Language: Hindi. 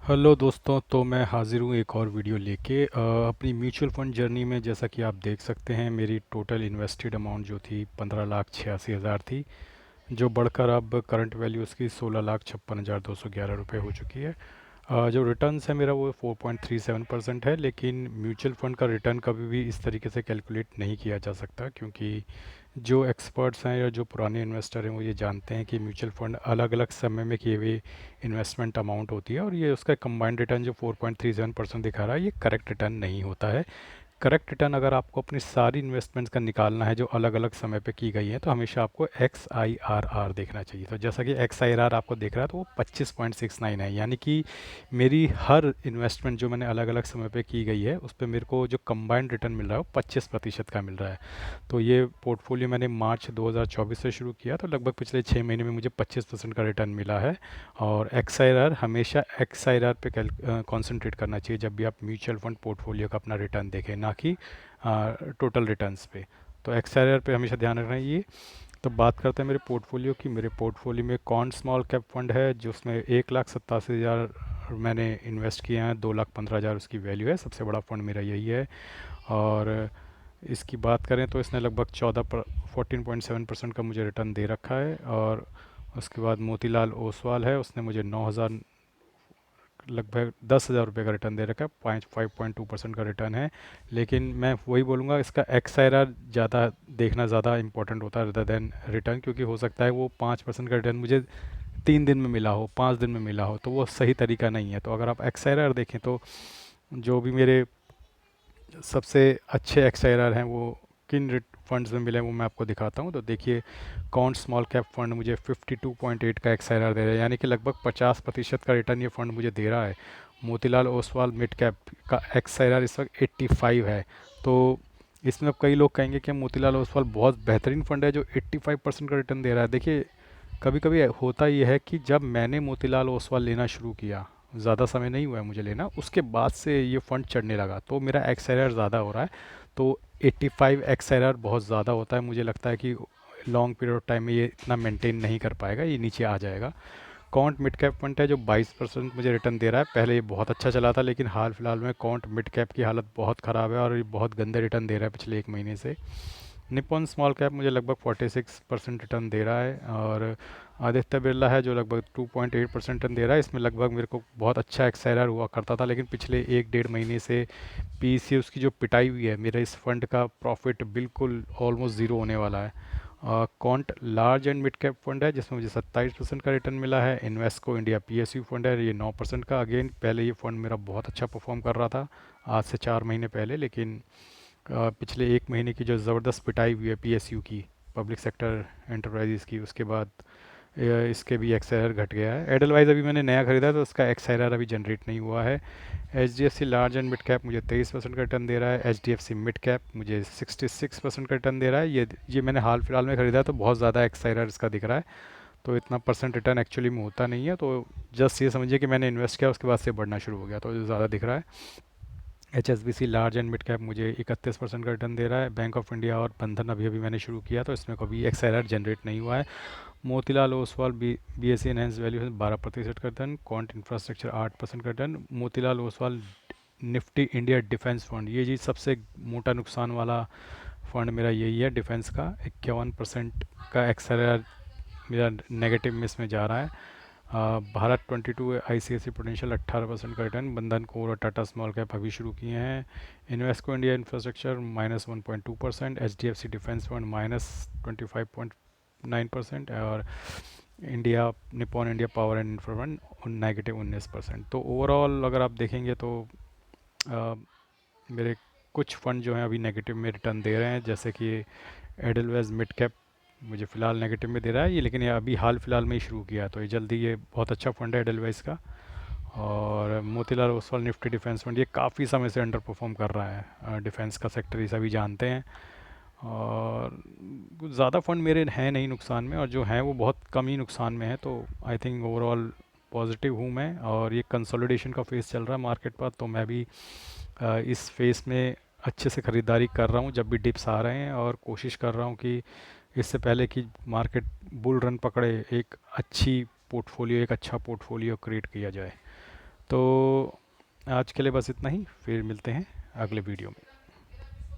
हेलो दोस्तों, तो मैं हाज़िर हूँ एक और वीडियो लेके अपनी म्यूचुअल फंड जर्नी में। जैसा कि आप देख सकते हैं, मेरी टोटल इन्वेस्टेड अमाउंट जो थी 15,86,000 थी, जो बढ़कर अब करंट वैल्यू उसकी 16,56,211 रुपये हो चुकी है। जो रिटर्न्स है मेरा वो 4.37% है, लेकिन म्यूचुअल फंड का रिटर्न कभी भी इस तरीके से कैलकुलेट नहीं किया जा सकता, क्योंकि जो एक्सपर्ट्स हैं या जो पुराने इन्वेस्टर हैं वो ये जानते हैं कि म्यूचुअल फंड अलग अलग समय में किए हुए इन्वेस्टमेंट अमाउंट होती है, और ये उसका कंबाइंड रिटर्न जो 4.37% दिखा रहा है ये करेक्ट रिटर्न नहीं होता है। करेक्ट रिटर्न अगर आपको अपनी सारी इन्वेस्टमेंट्स का निकालना है जो अलग अलग समय पे की गई है, तो हमेशा आपको एक्स आई आर आर देखना चाहिए। तो जैसा कि एक्स आई आर आर आपको देख रहा है, तो वो 25.69 है, यानी कि मेरी हर इन्वेस्टमेंट जो मैंने अलग अलग समय पे की गई है उस पर मेरे को जो कंबाइंड रिटर्न मिल रहा है वो 25% का मिल रहा है। तो ये पोर्टफोलियो मैंने मार्च 2024 से शुरू किया, तो लगभग पिछले 6 महीने में मुझे 25% का रिटर्न मिला है। और एक्स आई आर आर, हमेशा एक्स आई आर आर पे कॉन्सेंट्रेट करना चाहिए जब भी आप म्यूचुअल फंड पोर्टफोलियो का अपना रिटर्न देखें, ना कि टोटल रिटर्न्स पे। तो एक्स आई आर आर पे हमेशा ध्यान रखना है ये। तो बात करते हैं मेरे पोर्टफोलियो की। मेरे पोर्टफोलियो में कॉन स्मॉल कैप फंड है, जिसमें 1,87,000 मैंने इन्वेस्ट किए हैं, 2,15,000 उसकी वैल्यू है। सबसे बड़ा फंड मेरा यही है। और इसकी बात करें तो इसने लगभग 14.7% का मुझे रिटर्न दे रखा है। और उसके बाद मोतीलाल ओसवाल है, उसने मुझे 9,000, लगभग 10,000 रुपये का रिटर्न दे रखा है। 5.2% का रिटर्न है। लेकिन मैं वही बोलूँगा, इसका एक्स आई आर आर ज़्यादा देखना ज़्यादा इंपॉर्टेंट होता है, रदर देन रिटर्न, क्योंकि हो सकता है वो 5% का रिटर्न मुझे 3 दिन में मिला हो, 5 दिन में मिला हो, तो वो सही तरीका नहीं है। तो अगर आप एक्स आई आर आर देखें, तो जो भी मेरे सबसे अच्छे एक्सआईआर हैं वो किन फंड्स में मिले हैं वो मैं आपको दिखाता हूँ। तो देखिए, कौन स्मॉल कैप फंड मुझे 52.8 का एक्सआईआर दे रहा है, यानी कि लगभग 50% का रिटर्न ये फंड मुझे दे रहा है। मोतीलाल ओसवाल मिड कैप का एक्सआईआर इस वक्त 85 है। तो इसमें अब कई लोग कहेंगे कि मोतीलाल ओसवाल बहुत बेहतरीन फंड है जो 85% का रिटर्न दे रहा है। देखिए, कभी कभी होता यह है कि जब मैंने मोतीलाल ओसवाल लेना शुरू किया, ज़्यादा समय नहीं हुआ है मुझे लेना, उसके बाद से ये फ़ंड चढ़ने लगा, तो मेरा एक्स आई आर ज़्यादा हो रहा है। तो 85 एक्स आई आर बहुत ज़्यादा होता है। मुझे लगता है कि लॉन्ग पीरियड ऑफ टाइम में ये इतना मेंटेन नहीं कर पाएगा, ये नीचे आ जाएगा। कॉन्ट मिड कैप फंड है जो 22% मुझे रिटर्न दे रहा है। पहले ये बहुत अच्छा चला था, लेकिन हाल फिलहाल में कॉन्ट मिड कैप की हालत बहुत ख़राब है और ये बहुत गंदे रिटर्न दे रहा है पिछले 1 महीने से। निपॉन स्मॉल कैप मुझे लगभग 46% रिटर्न दे रहा है। और आदित्य बिरला है जो लगभग 2.8% रिटर्न दे रहा है। इसमें लगभग मेरे को बहुत अच्छा एक्सआईआर हुआ करता था, लेकिन पिछले 1 डेढ़ महीने से पी सी उसकी जो पिटाई हुई है, मेरे इस फंड का प्रॉफिट बिल्कुल ऑलमोस्ट ज़ीरो होने वाला है। Can't large and mid cap fund है जिसमें मुझे 27% का रिटर्न मिला है। Invesco India P S U fund है, ये 9% का। अगेन, पहले ये फंड मेरा बहुत अच्छा परफॉर्म कर रहा था आज से 4 महीने पहले, लेकिन पिछले 1 महीने की जो ज़बरदस्त पिटाई हुई है पीएसयू की, पब्लिक सेक्टर एंटरप्राइजेस की, उसके बाद इसके भी एक्सआईआर घट गया है। एडलवाइज अभी मैंने नया खरीदा तो उसका एक्सआईआर अभी जनरेट नहीं हुआ है। H D F C large and mid cap मुझे 23% का रिटर्न दे रहा है। H D F C mid cap मुझे 66% का रिटर्न दे रहा है। ये मैंने हाल फिलहाल में खरीदा, तो बहुत ज़्यादा एक्सआईआर इसका दिख रहा है। तो इतना परसेंट रिटर्न एक्चुअली में होता नहीं है। तो जस्ट ये समझिए कि मैंने इन्वेस्ट किया, उसके बाद से बढ़ना शुरू हो गया, तो ज़्यादा दिख रहा है। H S B C large and mid cap मुझे 31% का रिटर्न दे रहा है। बैंक ऑफ इंडिया और बंधन अभी अभी मैंने शुरू किया, तो इसमें कभी एक्स आई आर जनरेट नहीं हुआ है। Motilal Oswal B S C enhance value है 12% का रिटर्न। क्वांट इंफ्रास्ट्रक्चर 8% का return. Motilal Oswal Nifty India defence fund, ये जी सबसे मोटा नुकसान वाला फंड मेरा यही है, डिफेंस का। 51% का एक्स आई आर मेरा नेगेटिव में इसमें जा रहा है। भारत 22 आई सी आई सी पोटेंशियल 18% का रिटर्न। बंधन कोर और टाटा स्मॉल कैप अभी शुरू किए हैं। Invesco India infrastructure -1.2%। H D F C defence fund -25.9%। और India Nippon India power and infra fund -19%। तो ओवरऑल अगर आप देखेंगे तो अ, मेरे कुछ फंड जो हैं अभी नेगेटिव में रिटर्न दे रहे हैं, जैसे कि एडलवेज मिड कैप मुझे फ़िलहाल नेगेटिव में दे रहा है ये, लेकिन ये अभी हाल फिलहाल में ही शुरू किया, तो ये जल्दी, ये बहुत अच्छा फंड है एडलवाइस का। और Motilal Oswal Nifty defence fund ये काफ़ी समय से अंडर परफॉर्म कर रहा है। डिफेंस का सेक्टर ये सभी जानते हैं। और कुछ ज़्यादा फंड मेरे हैं नहीं नुकसान में, और जो हैं वो बहुत कम ही नुकसान में है। तो आई थिंक ओवरऑल पॉजिटिव हूँ मैं। और ये कंसोलिडेशन का फेज़ चल रहा है मार्केट पर, तो मैं भी इस फेज़ में अच्छे से ख़रीदारी कर रहा हूँ जब भी डिप्स आ रहे हैं, और कोशिश कर रहा हूँ कि इससे पहले कि मार्केट बुल रन पकड़े, एक अच्छा पोर्टफोलियो क्रिएट किया जाए। तो आज के लिए बस इतना ही, फिर मिलते हैं अगले वीडियो में।